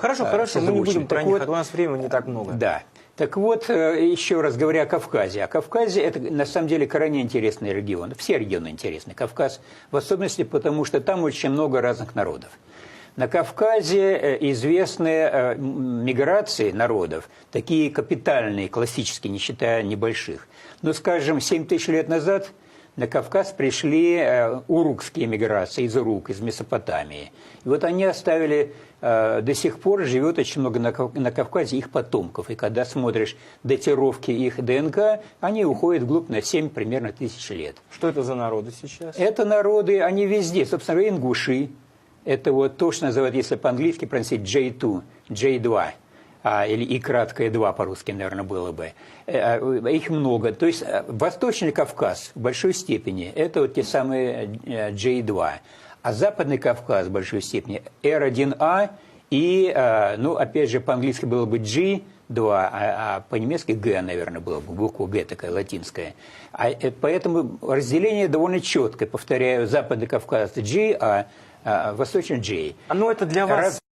Хорошо, мы не будем про них, а у нас времени не так много. Да. Так вот, еще раз говоря о Кавказе. А Кавказе – это на самом деле крайне интересный регион. Все регионы интересны. Кавказ в особенности потому, что там очень много разных народов. На Кавказе известны миграции народов, такие капитальные, классические, не считая небольших. Но, скажем, 7 тысяч лет назад на Кавказ пришли урукские миграции из Урук, из Месопотамии. И вот они оставили, до сих пор живет очень много на Кавказе их потомков. И когда смотришь датировки их ДНК, они уходят вглубь на 7 примерно тысяч лет. Что это за народы сейчас? Это народы, они везде. Собственно, ингуши. Это вот то, что называют, если по-английски произносить J2, J2. Или и краткое 2 по-русски, наверное, было бы. Их много. То есть Восточный Кавказ в большой степени – это вот те самые J2. А Западный Кавказ в большой степени R1A и, ну, опять же, по-английски было бы G2, а по-немецки G, наверное, было бы, буква G такая латинская. Поэтому разделение довольно четкое. Повторяю, Западный Кавказ G, а Восточный J. Ну, это для вас...